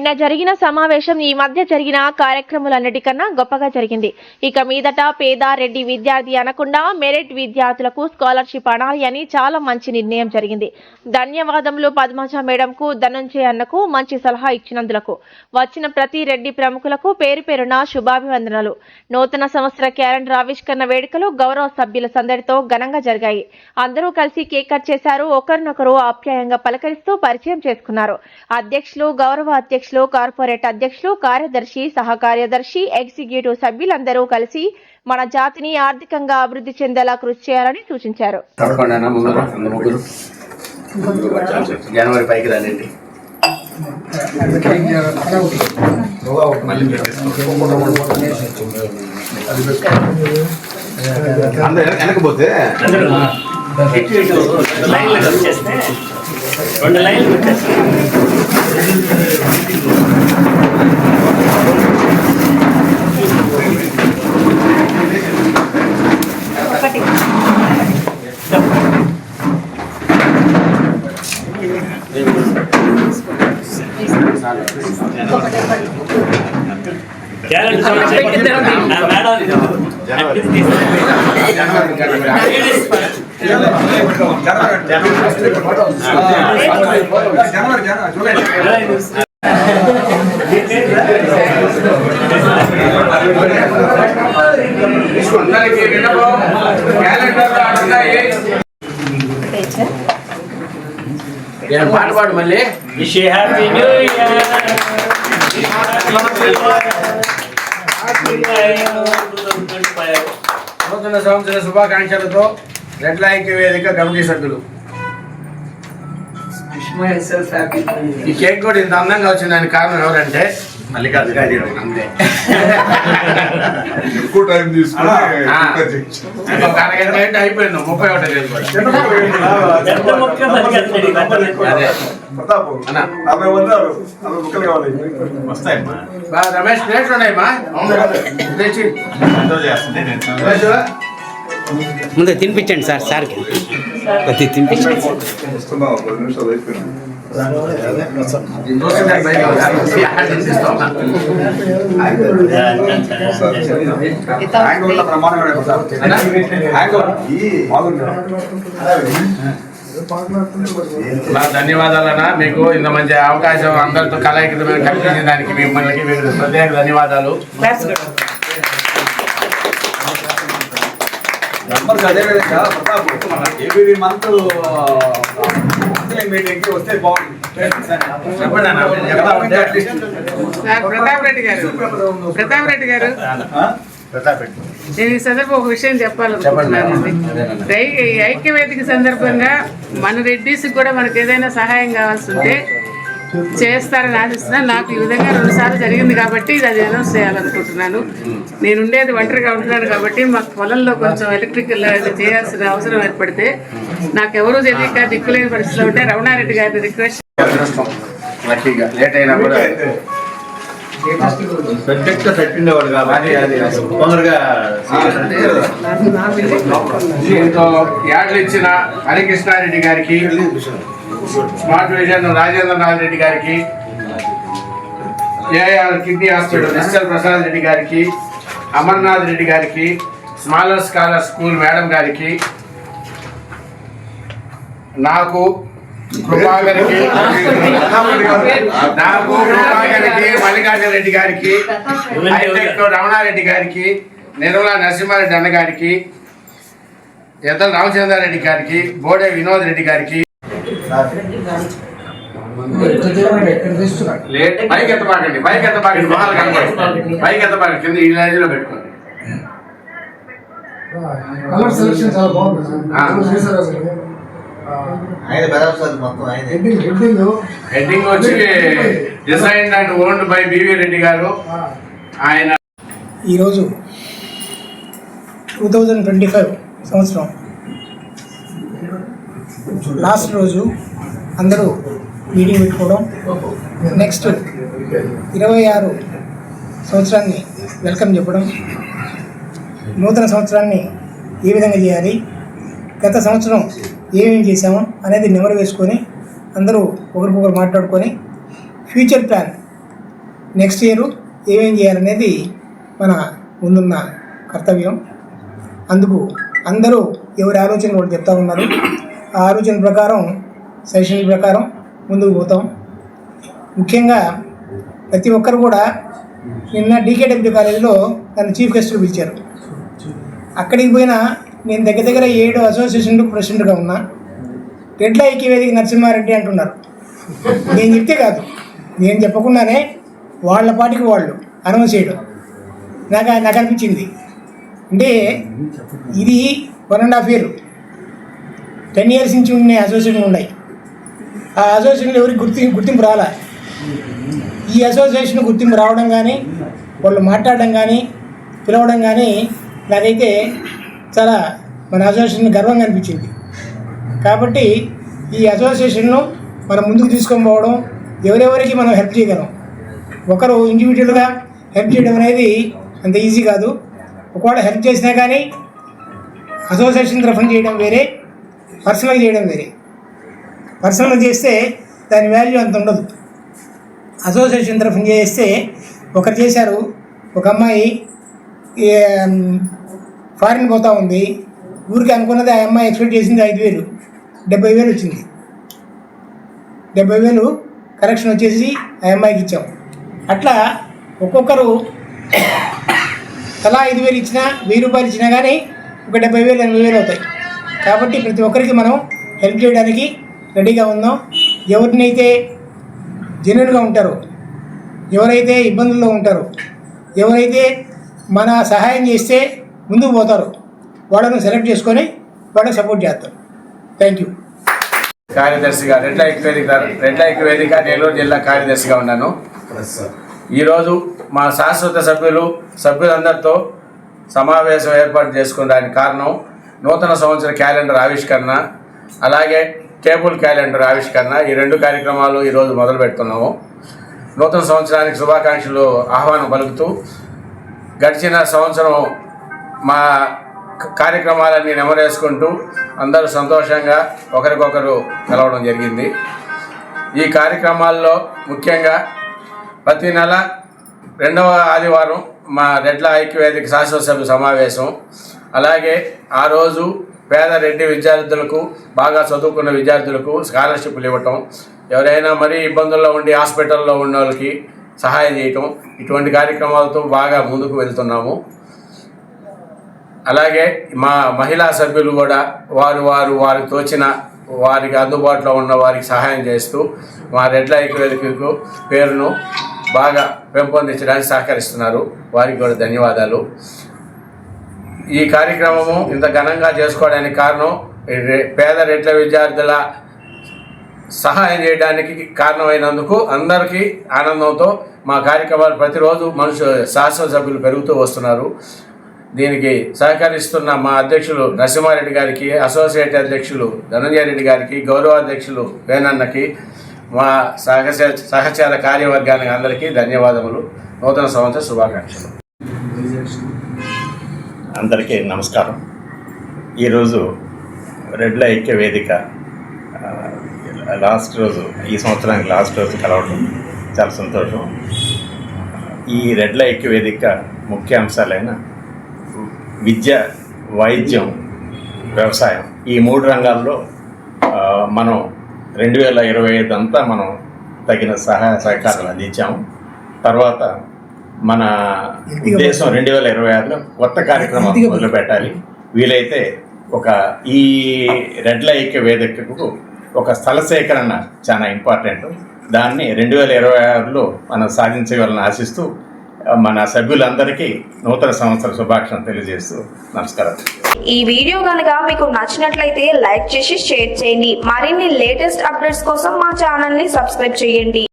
నిన్న జరిగిన సమావేశం ఈ మధ్య జరిగిన కార్యక్రమాలన్నిటికన్నా గొప్పగా జరిగింది. ఇక మీదట పేద రెడ్డి విద్యార్థి అనకుండా మెరిట్ విద్యార్థులకు స్కాలర్షిప్ అనాలి అని చాలా మంచి నిర్ణయం జరిగింది. ధన్యవాదములు పద్మజ మేడంకు, ధనంజయ అన్నకు మంచి సలహా ఇచ్చినందులకు. వచ్చిన ప్రతి రెడ్డి ప్రముఖులకు పేరు పేరున శుభాభివందనలు. నూతన సంవత్సర క్యాలెండర్ ఆవిష్కరణ వేడుకలు గౌరవ సభ్యుల సందడితో ఘనంగా జరిగాయి. అందరూ కలిసి కేక్ కట్ చేశారు. ఒకరినొకరు ఆప్యాయంగా పలకరిస్తూ పరిచయం చేసుకున్నారు. అధ్యక్షులు, గౌరవ అధ్యక్షులు, కార్పొరేట్ అధ్యక్షులు, కార్యదర్శి, సహకార్యదర్శి, ఎగ్జిక్యూటివ్ సభ్యులందరూ కలిసి మన జాతిని ఆర్థికంగా అభివృద్ధి చెందేలా కృషి చేయాలని సూచించారు. జనవరి పైకి రానండి. వెనకపోతే రెండు లైన్లు పెట్టేస్తాను. పాట పాడు మళ్ళీ. నూతన సంవత్సర శుభాకాంక్షలతో రెడ్ల ఐక్య వేదిక కమిటీ సభ్యులు. ఈ కేక్ కూడా ఇంత అందంగా వచ్చిందానికి కారణం ఎవరంటే మల్లికార్జున అంతే. ఎక్కువ టైం తీసుకుని అరగంట అయితే అయిపోయింది. 31 రమేష్ ప్లేట్లు ఉన్నాయమ్మా. ముందు తినిపించండి సార్. సార్కి తినిపించండి. ధన్యవాదాలన్నా. మీకు ఇంత మంచి అవకాశం అందరితో కలయిక కల్పించిన దానికి మిమ్మల్ని ప్రత్యేక ధన్యవాదాలు. అదేవిధంగా ప్రతాప్ ఎవ్రీ మంత్ మీటింగ్కి వస్తే బాగుంది. ప్రతాప్ రెడ్డి గారు నేను ఈ సందర్భం ఒక విషయం చెప్పాలనుకుంటున్నానండి. ఐక్యవేదిక సందర్భంగా మన రెడ్డిస్కి కూడా మనకు ఏదైనా సహాయం కావాల్సి ఉంటే చేస్తారని ఆశిస్తున్నాను. నాకు ఈ విధంగా 2 సార్లు జరిగింది కాబట్టి అది అనౌన్స్ చేయాలనుకుంటున్నాను. నేను ఉండేది ఒంటరిగా ఉంటున్నాను కాబట్టి మాకు పొలంలో కొంచెం ఎలక్ట్రికల్ చేయాల్సిన అవసరం ఏర్పడితే నాకెవరూ తెలియక దిక్కులేని పరిస్థితిలో ఉంటే రమణారెడ్డి గారిని రిక్వెస్ట్ యాడ్లు ఇచ్చిన హరికృష్ణారెడ్డి గారికి, స్మార్ట్ విజన్ రాజేంద్రనాథ్ రెడ్డి గారికి, AR kidney hospital SL Prasad Reddy గారికి, అమర్నాథ్ రెడ్డి గారికి, స్మాలర్ స్కాలర్ స్కూల్ మేడం గారికి, నాకు కృపాగరికి, మల్లికార్జున రెడ్డి గారికి, రమణారెడ్డి గారికి, నిర్మలా నరసింహారెడ్డి అన్న గారికి, ఎద్దల రామచంద్రారెడ్డి గారికి, బోడే వినోద్ రెడ్డి గారికి, పైకి ఎత్తబాకండి, పైకి ఎత్తబాకండి, మొహాలు కనపడండి, పైకి ఎత్తబాకండి, కింద ఈ లైన్లో పెట్టుకోండి. హెడ్డింగ్ వచ్చి designed and owned by BV Reddy గారు. ఆయన ఈరోజు 2025 సంవత్సరం లాస్ట్ రోజు అందరూ మీటింగ్ పెట్టుకోవడం, నెక్స్ట్ 26 సంవత్సరాన్ని వెల్కమ్ చెప్పడం, నూతన సంవత్సరాన్ని ఏ విధంగా చేయాలి, గత సంవత్సరం ఏమేమి చేసామో అనేది నెమరు వేసుకొని అందరూ ఒకరికొకరు మాట్లాడుకొని ఫ్యూచర్ ప్లాన్ నెక్స్ట్ ఇయర్ ఏమేం చేయాలనేది మన ముందున్న కర్తవ్యం. అందుకు అందరూ ఎవరి ఆలోచన కూడా చెప్తా ఉన్నారు. ఆ ఆలోచన ప్రకారం సజెషన్ ప్రకారం ముందుకు పోతాం. ముఖ్యంగా ప్రతి ఒక్కరు కూడా నిన్న డీకేడబ్ల్యూ కాలేజీలో నన్ను చీఫ్ గెస్ట్గా పిలిచారు. అక్కడికి పోయినా నేను దగ్గర 7 అసోసియేషన్లకు ప్రెసిడెంట్గా ఉన్నా. రెడ్ల ఐక్యవేదిక నరసింహారెడ్డి అంటున్నారు. నేను చెప్తే కాదు, నేను చెప్పకుండానే వాళ్ళ పాటికి వాళ్ళు అనౌన్స్ చేయడం నాకు అనిపించింది. అంటే ఇది 1.5 year 10 years నుంచి ఉన్న అసోసియేషన్లు ఉన్నాయి. ఆ అసోసియేషన్లు ఎవరికి గుర్తింపు రాలా. ఈ అసోసియేషన్ గుర్తింపు రావడం కానీ వాళ్ళు మాట్లాడడం కానీ పిలవడం కానీ నాకైతే చాలా మన అసోసియేషన్ గర్వంగా అనిపించింది. కాబట్టి ఈ అసోసియేషన్ను మనం ముందుకు తీసుకొని పోవడం, ఎవరెవరికి మనం హెల్ప్ చేయగలం. ఒకరు ఇండివిజువల్గా హెల్ప్ చేయడం అనేది అంత ఈజీ కాదు. ఒకవేళ హెల్ప్ చేసినా కానీ అసోసియేషన్ తరఫున చేయడం వేరే, పర్సనల్గా చేయడం వేరే. పర్సనల్గా చేస్తే దాని వాల్యూ అంత ఉండదు. అసోసియేషన్ తరఫున చేస్తే ఒకరు చేశారు. ఒక అమ్మాయి ఫారిన్ పోతూ ఉంది. ఊరికి అనుకున్నది ఆ అమ్మాయి ఎక్స్పెక్ట్ చేసింది 5,000, 70,000 వచ్చింది. 70,000 కరెక్షన్ వచ్చేసి ఆ అమ్మాయికి ఇచ్చాం. అట్లా ఒక్కొక్కరు తలా 5,000 ఇచ్చినా, 1,000 రూపాయలు ఇచ్చినా కానీ ఒక 70,000, 80,000 అవుతాయి. కాబట్టి ప్రతి ఒక్కరికి మనం హెల్ప్ చేయడానికి రెడీగా ఉందాం. ఎవరినైతే జెన్యున్గా ఉంటారో, ఎవరైతే ఇబ్బందుల్లో ఉంటారో, ఎవరైతే మన సహాయం చేస్తే ముందుకు పోతారో వాళ్ళను సెలెక్ట్ చేసుకొని వాళ్ళకి సపోర్ట్ చేస్తారు. Thank you. కార్యదర్శిగా రెడ్ల ఐక్యవేదిక నెల్లూరు జిల్లా కార్యదర్శిగా ఉన్నాను. ఈరోజు మా శాశ్వత సభ్యులందరితో సమావేశం ఏర్పాటు చేసుకోవడానికి కారణం నూతన సంవత్సర క్యాలెండర్ ఆవిష్కరణ, అలాగే టేబుల్ క్యాలెండర్ ఆవిష్కరణ. ఈ 2 కార్యక్రమాలు ఈరోజు మొదలు పెడుతున్నాము. నూతన సంవత్సరానికి శుభాకాంక్షలు ఆహ్వానం పలుకుతూ గడిచిన సంవత్సరం మా కార్యక్రమాలన్నీ నెమరేసుకుంటూ అందరూ సంతోషంగా ఒకరికొకరు కలవడం జరిగింది. ఈ కార్యక్రమాల్లో ముఖ్యంగా ప్రతి నెల 2వ ఆదివారం మా రెడ్ల ఐక్యవేదిక శాశ్వత సభ్య సమావేశం. అలాగే ఆ రోజు పేద రెడ్డి విద్యార్థులకు, బాగా చదువుకున్న విద్యార్థులకు స్కాలర్షిప్లు ఇవ్వటం, ఎవరైనా మరీ ఇబ్బందుల్లో ఉండి హాస్పిటల్లో ఉన్న వాళ్ళకి సహాయం చేయటం, ఇటువంటి కార్యక్రమాలతో బాగా ముందుకు వెళ్తున్నాము. అలాగే మా మహిళా సభ్యులు కూడా వారికి తోచిన, వారికి అందుబాటులో ఉన్న వారికి సహాయం చేస్తూ మా రెడ్ల ఐక్యవేదికకు పేరును బాగా పెంపొందించడానికి సహకరిస్తున్నారు. వారికి కూడా ధన్యవాదాలు. ఈ కార్యక్రమము ఇంత ఘనంగా చేసుకోవడానికి కారణం పేద రెడ్ల విద్యార్థుల సహాయం చేయడానికి కారణమైనందుకు అందరికీ ఆనందంతో మా కార్యక్రమాలు ప్రతిరోజు శాశ్వత సభ్యులు పెరుగుతూ వస్తున్నారు. దీనికి సహకరిస్తున్న మా అధ్యక్షులు నరసింహారెడ్డి గారికి, అసోసియేట్ అధ్యక్షులు ధనంజయ రెడ్డి గారికి, గౌరవ అధ్యక్షులు వేణన్నకి, మా సహచర కార్యవర్గానికి అందరికీ ధన్యవాదములు. నూతన సంవత్సర శుభాకాంక్షలు. అందరికీ నమస్కారం. ఈరోజు రెడ్ల ఐక్యవేదిక లాస్ట్ రోజు, ఈ సంవత్సరానికి లాస్ట్ రోజు కలవడం చాలా సంతోషం. ఈ రెడ్ల ఐక్యవేదిక ముఖ్య అంశాలైన విద్య, వైద్యం, వ్యవసాయం, ఈ 3 రంగాల్లో మనం 2025 అంతా మనం తగిన సహాయ సహకారాలు అందించాము. తర్వాత మన ఉద్దేశం 2026లో కొత్త కార్యక్రమం మొదలు పెట్టాలి. వీలైతే ఈ రెడ్ల ఐక్యవేదికకు ఒక స్థల సేకరణ చాలా ఇంపార్టెంట్. దాన్ని 2026లో మనం సాధించగలని ఆశిస్తూ మన సభ్యులందరికీ నూతన సంవత్సర శుభాకాంక్షలు తెలియజేస్తూ నమస్కారం. ఈ వీడియో కనుక మీకు నచ్చినట్లయితే లైక్ చేసి షేర్ చేయండి. మరిన్ని లేటెస్ట్ అప్డేట్స్ కోసం మా ఛానల్ ని సబ్స్క్రైబ్ చేయండి.